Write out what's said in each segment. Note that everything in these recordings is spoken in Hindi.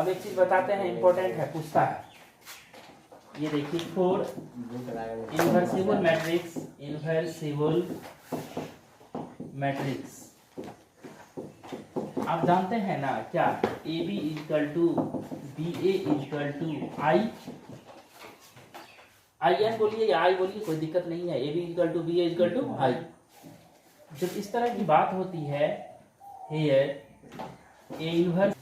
अब एक चीज बताते हैं, इंपॉर्टेंट है, पूछता है। ये देखिए, for invertible matrix, invertible matrix आप जानते हैं ना क्या, A B equal to B A equal to I, I N बोलिए या आई बोलिए, कोई दिक्कत नहीं है। A B equal to B A equal to I. जब इस तरह की बात होती है, हियर ए इनवर्स,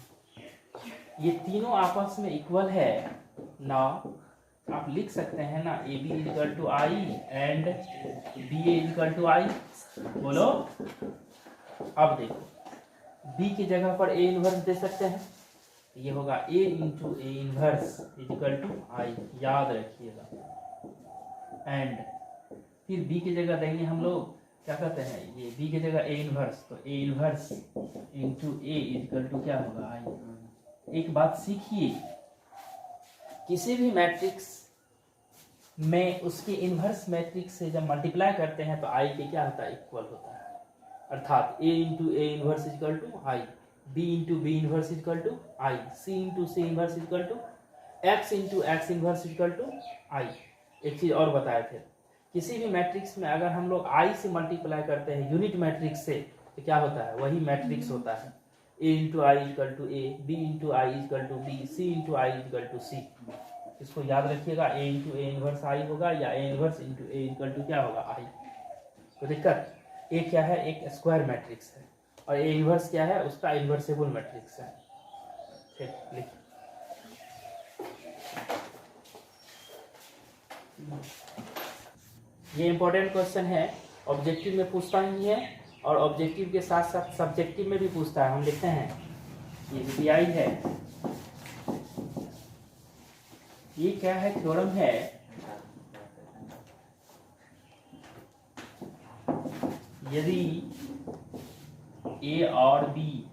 ये तीनों आपस में इक्वल है ना, आप लिख सकते हैं ना, A B equal to I and B A equal to I. बोलो, अब देखो, बी की जगह पर ए इनवर्स दे सकते हैं, ये होगा A into A inverse equal to I, याद रखिएगा। एंड फिर बी की जगह देंगे हम लोग, क्या कहते हैं, ये बी की जगह ए इनवर्स, तो A inverse into A equal to क्या होगा, आई। एक बात सीखिए, किसी भी मैट्रिक्स में उसके इनवर्स मैट्रिक्स से जब मल्टीप्लाई करते हैं तो आई के क्या होता है, इक्वल होता है। अर्थात A into A inverse equal to I, B into B inverse equal to I, C into C inverse equal to X into X inverse equal to I. एक चीज और बताए थे, किसी भी मैट्रिक्स में अगर हम लोग आई से मल्टीप्लाई करते हैं यूनिट मैट्रिक्स से, तो क्या होता है, वही मैट्रिक्स होता है। A into I equal to A, B into I equal to B, C into I equal to C. इसको याद रखिएगा, ए इंटू ए इनवर्स आई होगा या A inverse into A equal to क्या होगा, आई। तो दिक्कत, ए क्या है, एक स्क्वायर मैट्रिक्स है, और ए इनवर्स क्या है, उसका इनवर्सेबल मैट्रिक्स है। ठीक, लिखिए। ये इंपॉर्टेंट क्वेश्चन है, ऑब्जेक्टिव में पूछता ही है, और ऑब्जेक्टिव के साथ साथ सब्जेक्टिव में भी पूछता है। हम लिखते हैं, ये पीआई है, ये क्या है, थ्योरम है। यदि ए और बी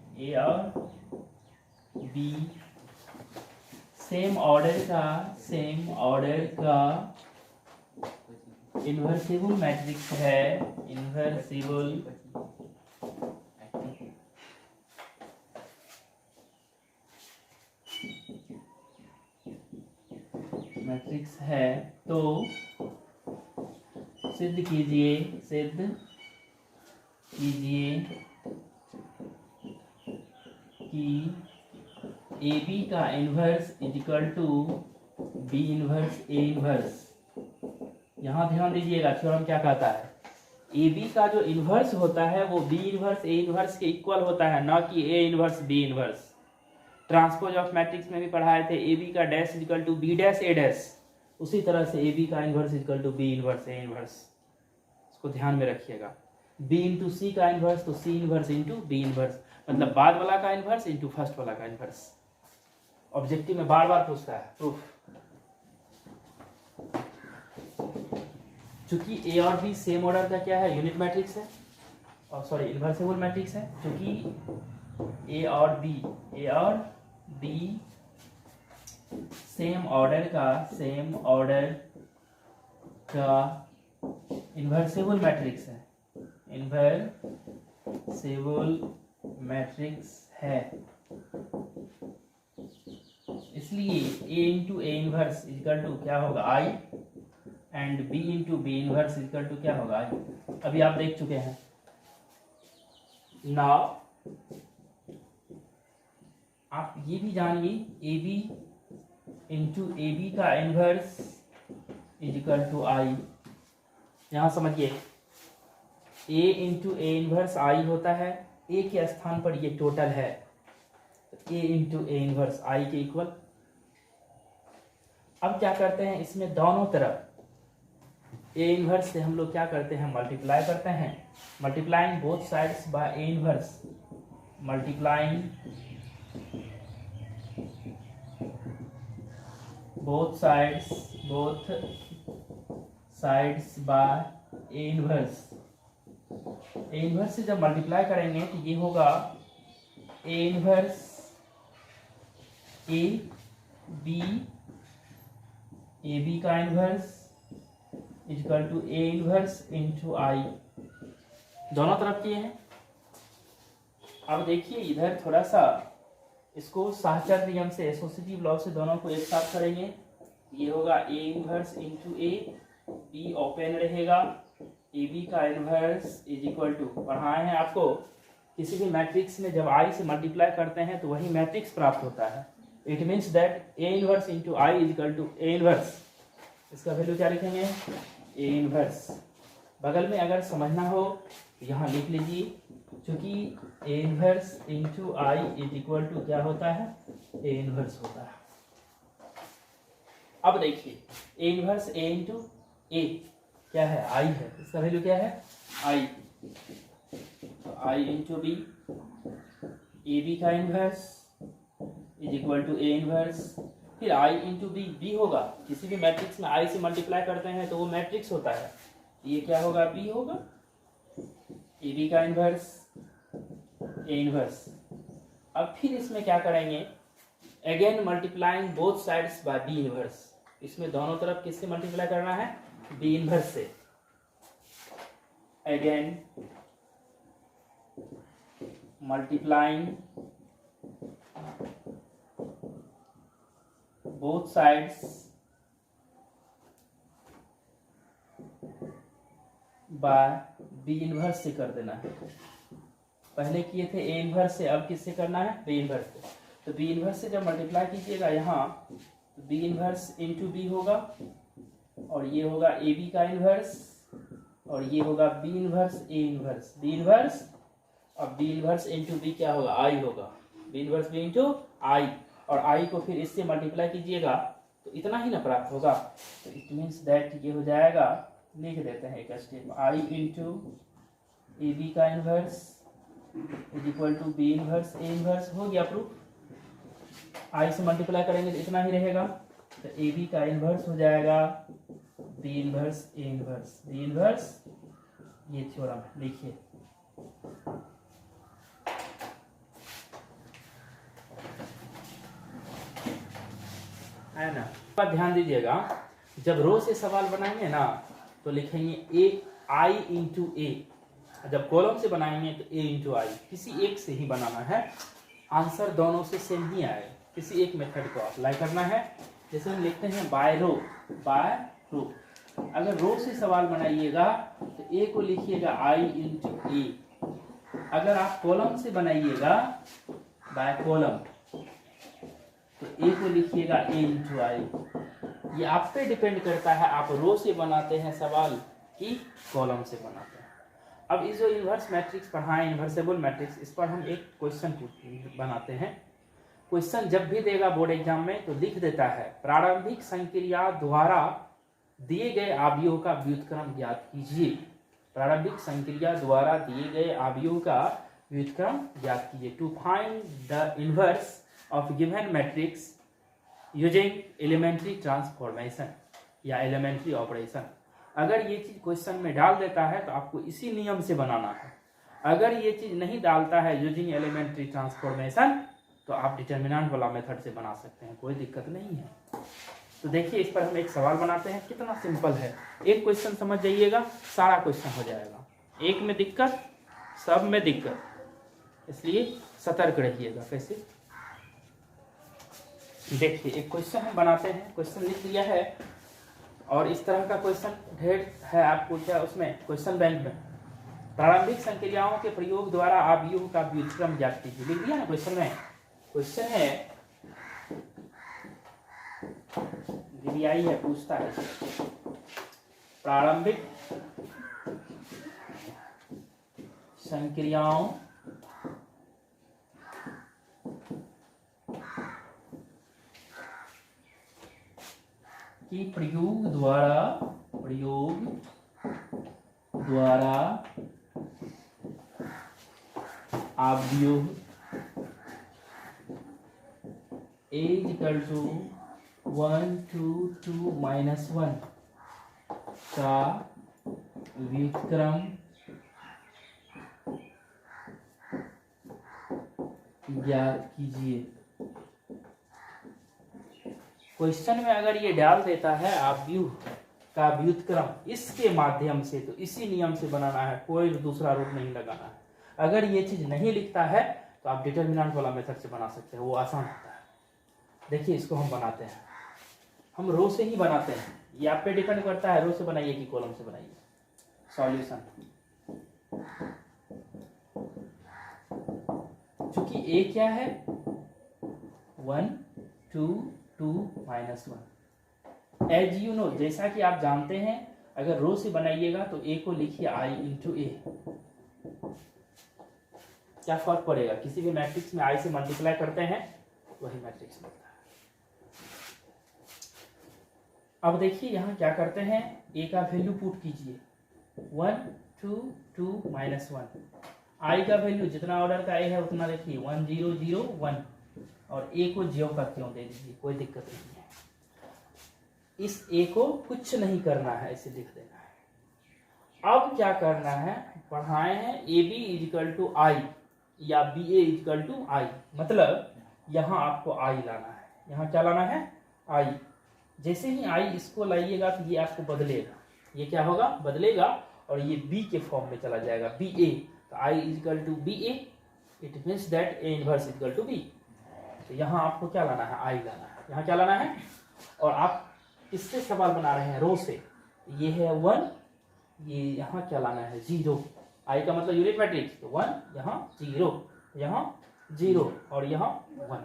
सेम ऑर्डर का इनवर्सिबल मैट्रिक्स है, इनवर्सिबल मैट्रिक्स है, तो सिद्ध कीजिए कि ए बी का inverse equal to B inverse A inverse. यहाँ ध्यान दीजिएगा, थ्योरम क्या कहता है, ए बी का जो इनवर्स होता है वो बी इनवर्स ए इनवर्स के इक्वल होता है, ना कि A inverse B inverse. Transpose of matrix में भी पढ़ाए थे, ए बी का dash equal to B dash A dash, उसी तरह से ए बी का inverse equal to B inverse A inverse. इसको ध्यान में रखिएगा। बी इंटू सी का इनवर्स तो C inverse into B inverse, मतलब बाद वाला का इनवर्स इंटू फर्स्ट वाला का इनवर्स। ऑब्जेक्टिव में बार बार पूछता है प्रूफ। चूंकि ए और बी सेम ऑर्डर का क्या है, यूनिट मैट्रिक्स है, और सॉरी इनवर्सेबल मैट्रिक्स है। चूंकि ए और बी सेम ऑर्डर का इनवर्सेबल मैट्रिक्स है, इनवर्सेबल मैट्रिक्स है, इसलिए A into A inverse equal to क्या होगा, I, and B into B inverse equal to क्या होगा, आई। अभी आप देख चुके हैं। नाउ आप ये भी जानिए, A B into A B का इनवर्स इक्वल टू आई। यहां समझिए, ए इंटू ए इनवर्स आई होता है, ए के स्थान पर ये टोटल है, ए इंटू ए इनवर्स आई के इक्वल। अब क्या करते हैं, इसमें दोनों तरफ ए इनवर्स से हम लोग क्या करते हैं, मल्टीप्लाई करते हैं। Multiplying both sides by A inverse, multiplying both sides by A inverse. A inverse से जब मल्टीप्लाई करेंगे तो ये होगा ए इनवर्स ए बी का inverse equal to A inverse into I. दोनों तरफ किए हैं। अब देखिए इधर थोड़ा सा इसको साहचर्य नियम से, एसोसिएटिव लॉ से दोनों को एक साथ करेंगे। ये होगा A inverse into A, be open रहेगा, ए बी का इनवर्स इज इक्वल टू, पढ़ाए हैं आपको किसी भी मैट्रिक्स में जब आई से मल्टीप्लाई करते हैं तो वही मैट्रिक्स प्राप्त होता है। It means that A inverse into I is equal to A inverse. इसका वैल्यू क्या लिखेंगे? A inverse. बगल में अगर समझना हो यहाँ लिख लीजिए, क्योंकि A inverse into I is equal to क्या होता है? ए इनवर्स होता है। अब देखिए ए इनवर्स ए इंटू ए क्या है? आई है। इसका वैल्यू क्या है? आई। तो I into B, A B का inverse is equal to A inverse, फिर आई इंटू बी, बी होगा किसी भी मैट्रिक्स में आई से मल्टीप्लाई करते हैं तो वो मैट्रिक्स होता है, ये क्या होगा? बी होगा। ए बी का इनवर्स, ए इनवर्स। अब फिर इसमें क्या करेंगे? Again multiplying both sides by B inverse. इसमें दोनों तरफ किससे मल्टीप्लाई करना है? बी इनवर्स से। Again multiplying both sides by B inverse से कर देना है। पहले किए थे ए इनवर्स से, अब किससे करना है? बी इनवर्स से। तो बी इनवर्स से जब मल्टीप्लाई कीजिएगा यहाँ, तो बी इनवर्स इंटू बी होगा, और ये होगा ए बी का इनवर्स, और ये होगा B inverse A inverse, B inverse, और बी इनवर्स इंटू बी क्या होगा? आई होगा। B inverse B into I, और आई को फिर इससे मल्टीप्लाई कीजिएगा तो इतना ही ना प्राप्त होगा। तो इट मीन्स दैट ये हो जाएगा, लिख देते हैं एक step, I into A B का inverse is equal to B inverse A inverse. हो गया प्रूफ। आई से मल्टीप्लाई करेंगे तो इतना ही रहेगा, तो ए बी का इनवर्स हो जाएगा B inverse A inverse, B inverse. ये थ्योरम लिखिए। है ना? पर ध्यान दीजिएगा, जब रो से सवाल बनाएंगे ना तो लिखेंगे ए आई इंटू ए, जब कॉलम से बनाएंगे तो ए इंटू आई, किसी एक से ही बनाना है। आंसर दोनों से सेम ही आए, किसी एक मेथड को अप्लाई करना है। जैसे हम लिखते हैं बाय रो, बाय रो। अगर रो से सवाल बनाइएगा तो ए को लिखिएगा आई इंटू ए। अगर आप कॉलम से बनाइएगा बाय कॉलम तो ए को लिखिएगा ए इंटू आई। ये आप पे डिपेंड करता है, आप रो से बनाते हैं सवाल कि कॉलम से बनाते हैं। अब इस जो इन्वर्स मैट्रिक्स पढ़ाएं, इन्वर्सेबल मैट्रिक्स, इस पर हम एक क्वेश्चन बनाते हैं। क्वेश्चन जब भी देगा बोर्ड एग्जाम में तो लिख देता है, प्रारंभिक संक्रिया द्वारा दिए गए अवयव का व्युत्क्रम ज्ञात कीजिए। प्रारंभिक संक्रिया द्वारा दिए गए अवयव का व्युत्क्रम ज्ञात कीजिए। To find the inverse of given matrix using elementary transformation या एलिमेंट्री ऑपरेशन। अगर ये चीज क्वेश्चन में डाल देता है तो आपको इसी नियम से बनाना है। अगर ये चीज नहीं डालता है यूजिंग एलिमेंट्री ट्रांसफॉर्मेशन तो आप डिटर्मिनेंट वाला मेथड से बना सकते हैं, कोई दिक्कत नहीं है। तो देखिए इस पर हम एक सवाल बनाते हैं, कितना सिंपल है। एक क्वेश्चन समझ जाइएगा, सारा क्वेश्चन हो जाएगा। एक में दिक्कत, सब में दिक्कत, इसलिए सतर्क रहिएगा। कैसे? देखिए एक क्वेश्चन हम बनाते हैं, क्वेश्चन लिख दिया है और इस तरह का क्वेश्चन ढेर है आपको क्या उसमें क्वेश्चन बैंक में। प्रारंभिक संक्रियाओं के प्रयोग द्वारा अवयव का व्युत्क्रम ज्ञात कीजिए, लिख दिया ना क्वेश्चन में। क्वेश्चन है डीबीआई है, पूछता है प्रारंभिक संक्रियाओं की प्रयोग द्वारा अवयव a इक्वल टू 1 2 2 माइनस 1 का व्युत्क्रम ज्ञात कीजिए। क्वेश्चन में अगर ये डाल देता है अवयव का व्युत्क्रम इसके माध्यम से, तो इसी नियम से बनाना है, कोई दूसरा रूप नहीं लगाना है। अगर ये चीज नहीं लिखता है तो आप डिटर्मिनेंट वाला मेथड से बना सकते हैं, वो आसान होता है। देखिए इसको हम बनाते हैं, हम रो से ही बनाते हैं, ये आप पे डिपेंड करता है रो से बनाइए कि कॉलम से बनाइए। सॉल्यूशन, चूंकि ए क्या है 1 2 2 -1, एज यू नो, जैसा कि आप जानते हैं अगर रो से बनाइएगा तो ए को लिखिए आई इंटू ए। क्या फर्क पड़ेगा, किसी भी मैट्रिक्स में आई से मल्टीप्लाई करते हैं वही मैट्रिक्स मिलता है। अब देखिए यहाँ क्या करते हैं, ए का वैल्यू पुट कीजिए 1 2 2 -1, आई का वैल्यू जितना ऑर्डर का ए है उतना देखिए 1 0 0 1, और ए को ज्यों का त्यों दे दीजिए, कोई दिक्कत नहीं है। इस ए को कुछ नहीं करना है, इसे लिख देना है। अब क्या करना है, पढ़ाए हैं ए बी इजिकल टू आई या बी ए इजिकल टू आई, मतलब यहाँ आपको आई लाना है, यहाँ क्या लाना है आई। जैसे ही आई इसको लाइएगा तो ये आपको बदलेगा, ये क्या होगा बदलेगा और ये बी के फॉर्म में चला जाएगा बी ए, तो I equal to B A, it means that A inverse equal to B. तो यहाँ आपको क्या लाना है आई लाना है, यहाँ क्या लाना है, और आप इससे सवाल बना रहे हैं रो से, ये है 1, ये यहाँ क्या लाना है 0, आई का मतलब यूनिट मैट्रिक्स, तो 1 यहाँ 0 यहाँ 0 और यहाँ 1,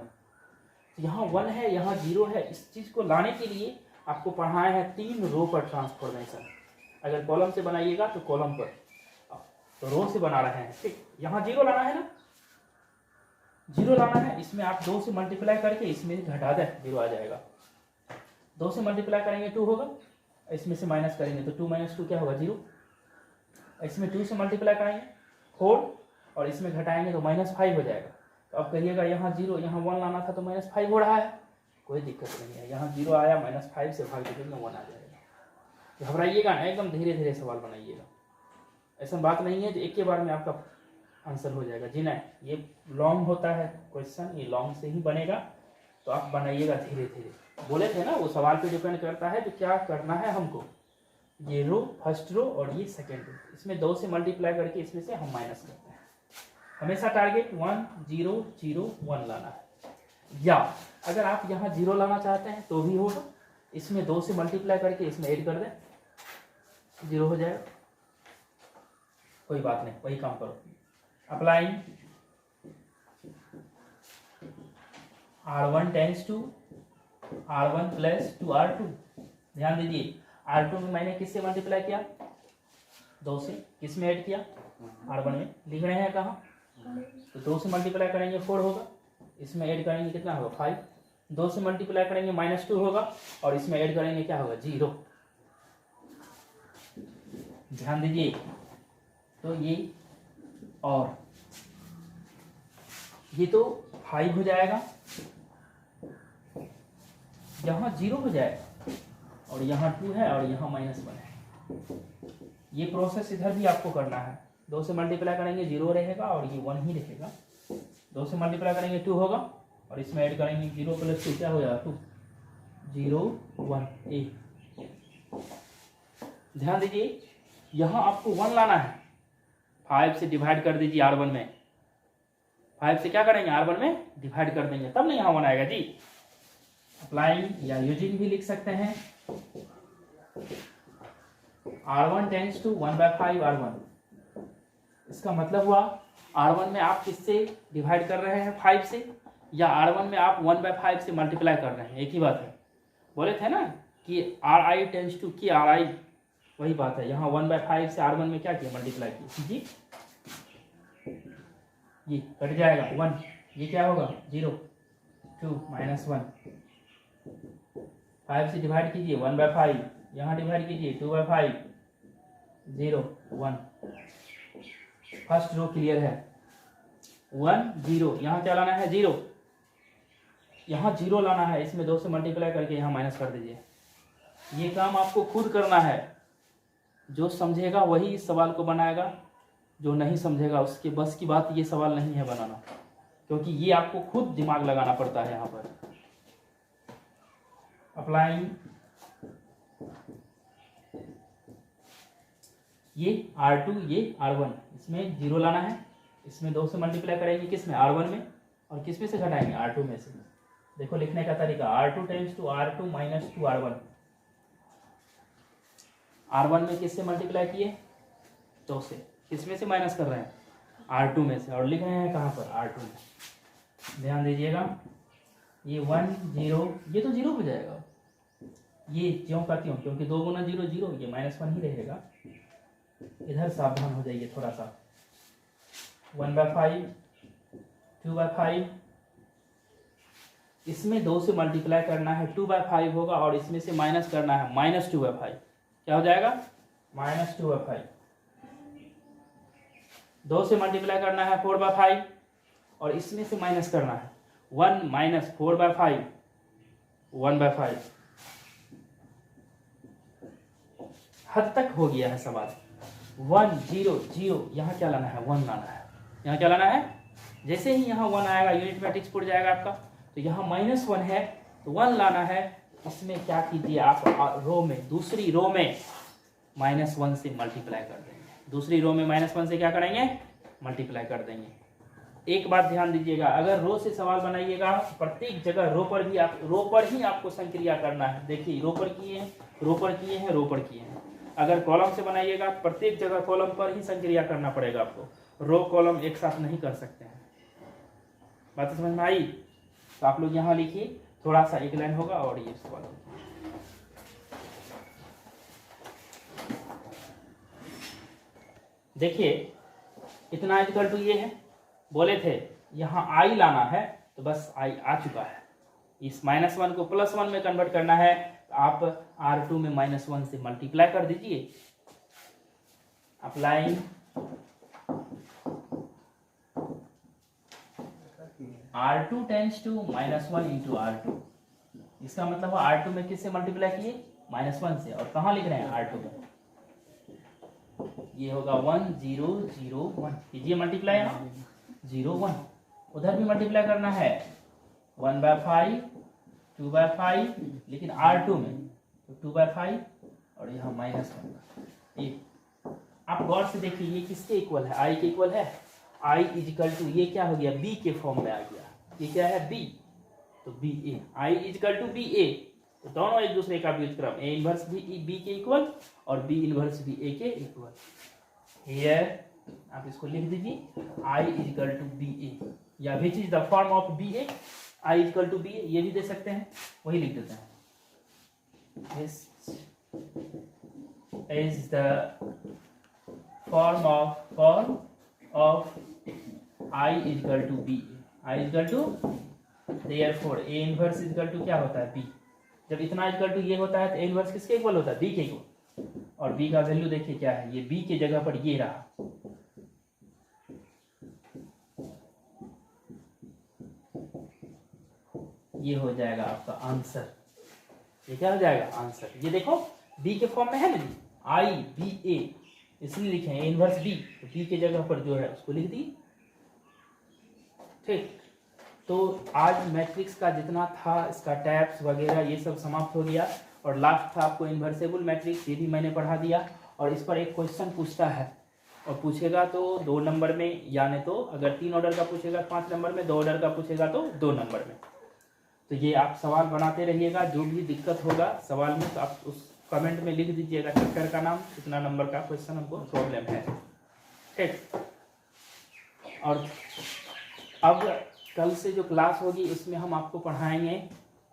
यहाँ 1 है यहाँ 0 है। इस चीज को लाने के लिए आपको पढ़ाए हैं 3 रो पर ट्रांसफॉर्मेशन। अगर कॉलम से बनाइएगा तो कॉलम पर, तो रो से बना रहे हैं, ठीक। यहाँ 0 लाना है ना, 0 लाना है, इसमें आप 2 से मल्टीप्लाई करके इसमें घटा दें 0 आ जाएगा। 2 से मल्टीप्लाई करेंगे 2 होगा, इसमें से माइनस करेंगे तो 2 - 2 क्या होगा 0, इसमें 2 से मल्टीप्लाई करेंगे 4 और इसमें घटाएंगे तो -5 हो जाएगा। तो अब कहिएगा यहाँ 0 यहाँ 1 लाना था तो -5 हो रहा है, कोई दिक्कत नहीं है, यहाँ 0 आया -5 से भाग देंगे 1 आ जाएगा। घबराइएगा ना, एकदम धीरे धीरे सवाल बनाइएगा, ऐसा बात नहीं है जो एक के बार में आपका आंसर हो जाएगा जी, नहीं, ये लॉन्ग होता है क्वेश्चन, ये लॉन्ग से ही बनेगा, तो आप बनाइएगा धीरे धीरे। बोले थे ना वो सवाल पे डिपेंड करता है, तो क्या करना है हमको, ये रो फर्स्ट रो और ये सेकेंड रो, इसमें 2 से मल्टीप्लाई करके इसमें से हम माइनस करते हैं। हमेशा टारगेट 1 0 0 1 लाना है, या अगर आप यहाँ 0 लाना चाहते हैं तो भी होगा, इसमें 2 से मल्टीप्लाई करके इसमें ऐड कर दें 0 हो जाएगा, कोई बात नहीं, वही काम करो। Applying R1 tense to R1 plus 2R2, ध्यान दीजिए R2 में मैंने किससे मल्टीप्लाई किया 2 से, किस में ऐड किया R1 में, लिख रहे हैं कहाँ, तो 2 से मल्टीप्लाई करेंगे 4 होगा, इसमें ऐड करेंगे कितना होगा 5, 2 से मल्टीप्लाई करेंगे -2 होगा और इसमें ऐड करेंगे क्या होगा 0, ध्यान दीजिए। तो ये और ये तो 5 हो जाएगा, यहाँ 0 हो जाएगा और यहाँ 2 है और यहाँ -1 है। ये प्रोसेस इधर भी आपको करना है, 2 से मल्टीप्लाई करेंगे 0 रहेगा और ये 1 ही रहेगा, 2 से मल्टीप्लाई करेंगे 2 होगा और इसमें ऐड करेंगे 0 + 2 क्या हो जाएगा 2 0 1 ए। ध्यान दीजिए यहाँ आपको 1 लाना है, 5 से डिवाइड कर दीजिए R1 में, 5 से क्या करेंगे R1 में डिवाइड कर देंगे, तब नहीं यहाँ 1 आएगा जी। अप्लाइंग या यूजिंग भी लिख सकते हैं, R1 टेंस टू 1/5 R1, इसका मतलब हुआ R1 में आप किससे डिवाइड कर रहे हैं 5 से, या R1 में आप 1/5 से मल्टीप्लाई कर रहे हैं, एक ही बात है। बोले थे ना कि Ri टेंस टू की Ri, वही बात है, यहाँ 1/5 से R1 में क्या किया मल्टीप्लाई किया जी, ये कट जाएगा 1, ये क्या होगा 0 2 -1, 5 से डिवाइड कीजिए 1/5, यहाँ डिवाइड कीजिए 2/5 0 1, फर्स्ट रो क्लियर है 1 0, यहाँ क्या लाना है 0, यहाँ 0 लाना है, इसमें 2 से मल्टीप्लाई करके यहाँ माइनस कर दीजिए। ये काम आपको खुद करना है, जो समझेगा वही इस सवाल को बनाएगा, जो नहीं समझेगा उसके बस की बात ये सवाल नहीं है बनाना, क्योंकि ये आपको खुद दिमाग लगाना पड़ता है यहाँ पर। अप्लाइंग ये R2 ये R1, इसमें 0 लाना है, इसमें 2 से मल्टीप्लाई करेंगे किस में, R1 में, और किस में से घटाएंगे, R2 में से। देखो लिखने का तरीका, R2 tense to R2 minus 2R1। R1 में किससे मल्टीप्लाई किए, 2 से, किस में से माइनस कर रहे हैं, R2 में से, और लिख रहे हैं कहाँ पर, R2 में। ध्यान दीजिएगा, ये 1 0, ये तो 0 हो जाएगा, ये क्यों का क्यों, क्योंकि 2 गुना 0 0, ये -1 ही रहेगा। इधर सावधान हो जाइए थोड़ा सा। 1/5, 2/5, इसमें 2 से मल्टीप्लाई करना है, 2/5 होगा, और इसमें से माइनस करना है, -2/5। क्या हो जाएगा, -2/5। 2 से मल्टीप्लाई करना है 4/5, और इसमें से माइनस करना है 1 माइनस 4/5, 1/5। हद तक हो गया है सवाल। 1 0 0, यहाँ क्या लाना है, 1 लाना है, यहाँ क्या लाना है। जैसे ही यहाँ 1 आएगा यूनिट मैट्रिक्स पुट जाएगा आपका, तो यहाँ -1 है तो 1 लाना है। इसमें क्या कीजिए आप, रो में, दूसरी रो में -1 से मल्टीप्लाई कर देंगे, दूसरी रो में -1 से क्या करेंगे, मल्टीप्लाई कर देंगे। एक बात ध्यान दीजिएगा, अगर रो से सवाल बनाइएगा प्रत्येक जगह रो पर ही आपको संक्रिया करना है। देखिए रो पर किए हैं, रो पर किए हैं, रो पर किए हैं। अगर कॉलम से बनाइएगा प्रत्येक जगह कॉलम पर ही संक्रिया करना पड़ेगा आपको, रो कॉलम एक साथ नहीं कर सकते हैं। बात समझ में आई। तो आप लोग यहाँ लिखिए, थोड़ा सा एक लाइन होगा और ये सवाल होगा। देखिए इतना इक्वल टू ये है, बोले थे यहाँ आई लाना है, तो बस आई आ चुका है। इस -1 को +1 में कन्वर्ट करना है, तो आप R2 में -1 से मल्टीप्लाई कर दीजिए। Applying R2 tense to -1 into R2, इसका मतलब है R2 में किससे मल्टीप्लाई किए, -1 से, और कहाँ लिख रहे हैं R2 में, ये होगा 1 0 0 1, कीजिए मल्टीप्लाई, 0 1, उधर भी मल्टीप्लाई करना है 1/5 2/5, लेकिन R2 में तो 2/5, और यहाँ -1। आप गौर से देखिए ये किसके इक्वल है, I के इक्वल है। I इजिकल टू ये क्या हो गया, B के फॉर्म में आ गया, ये क्या है B, तो BA, I equal to BA, तो दोनों एक दूसरे का व्युत्क्रम, A इनवर्स भी B के इक्वल और B इनवर्स भी A के इक्वल। हियर आप इसको लिख दीजिए, I इजिकल टू BA, या which is the form of BA, I equal to BA, ये भी दे सकते हैं, वही लिख देते हैं। This is the form of I equal to BA, I equal to, therefore A inverse equal to क्या होता है, B। जब इतना इक्वल टू ये होता है तो A इनवर्स किसके इक्वल होता है, B के इक्वल, और B का वैल्यू देखिए क्या है, ये B के जगह पर ये रहा, ये हो जाएगा आपका आंसर। ये क्या हो जाएगा, आंसर। ये देखो B के फॉर्म में है ना जी, I B A, इसलिए लिखे हैं A इनवर्स B, तो B के जगह पर जो है उसको लिख दी। ठीक, तो आज मैट्रिक्स का जितना था, इसका टैब्स वगैरह ये सब समाप्त हो गया, और लास्ट था आपको इन्वर्सेबल मैट्रिक्स, ये भी मैंने पढ़ा दिया। और इस पर एक क्वेश्चन पूछता है, और पूछेगा तो 2 नंबर में, यानी तो अगर 3 ऑर्डर का पूछेगा 5 नंबर में, 2 ऑर्डर का पूछेगा तो 2 नंबर में। तो ये आप सवाल बनाते रहिएगा, जो भी दिक्कत होगा सवाल में तो आप उस कमेंट में लिख दीजिएगा चैप्टर का नाम, कितना नंबर का क्वेश्चन हमको प्रॉब्लम है। ठीक, और अब कल से जो क्लास होगी उसमें हम आपको पढ़ाएंगे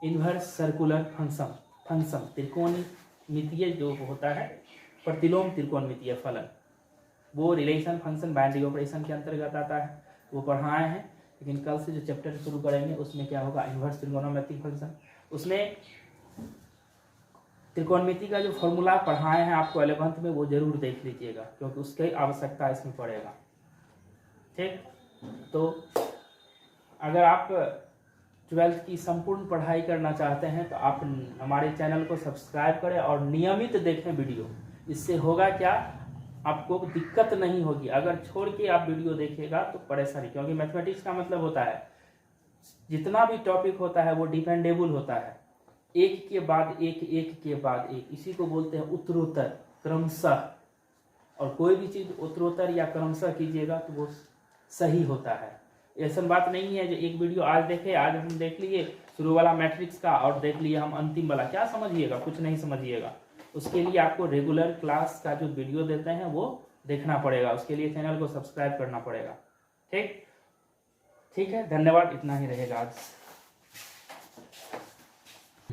इन्वर्स सर्कुलर फंक्शन, त्रिकोणमितीय जो होता है, प्रतिलोम त्रिकोणमितीय फलन, वो रिलेशन फंक्शन बाइनरी ऑपरेशन के अंतर्गत आता है, वो पढ़ाए हैं। लेकिन कल से जो चैप्टर शुरू करेंगे उसमें क्या होगा, इन्वर्स त्रिकोणमितीय फंक्शन, उसमें त्रिकोणमिति का जो फॉर्मूला पढ़ाए हैं आपको 11th में, वो जरूर देख लीजिएगा, क्योंकि उसकी आवश्यकता इसमें पड़ेगा। ठीक, तो अगर आप 12th की संपूर्ण पढ़ाई करना चाहते हैं तो आप हमारे चैनल को सब्सक्राइब करें और नियमित देखें वीडियो। इससे होगा क्या, आपको दिक्कत नहीं होगी। अगर छोड़ के आप वीडियो देखिएगा तो परेशानी, क्योंकि मैथमेटिक्स का मतलब होता है जितना भी टॉपिक होता है वो डिपेंडेबल होता है, एक के बाद एक, एक के बाद एक, इसी को बोलते हैं उत्तरोत्तर क्रमशः। और कोई भी चीज़ उत्तरोत्तर या क्रमशः कीजिएगा तो वो सही होता है। ऐसा बात नहीं है जो एक वीडियो आज देखे, आज हम देख लिए शुरू वाला मैट्रिक्स का और देख लिए हम अंतिम वाला, क्या समझिएगा, कुछ नहीं समझिएगा। उसके लिए आपको रेगुलर क्लास का जो वीडियो देते हैं वो देखना पड़ेगा, उसके लिए चैनल को सब्सक्राइब करना पड़ेगा। ठीक है, धन्यवाद, इतना ही रहेगा आज।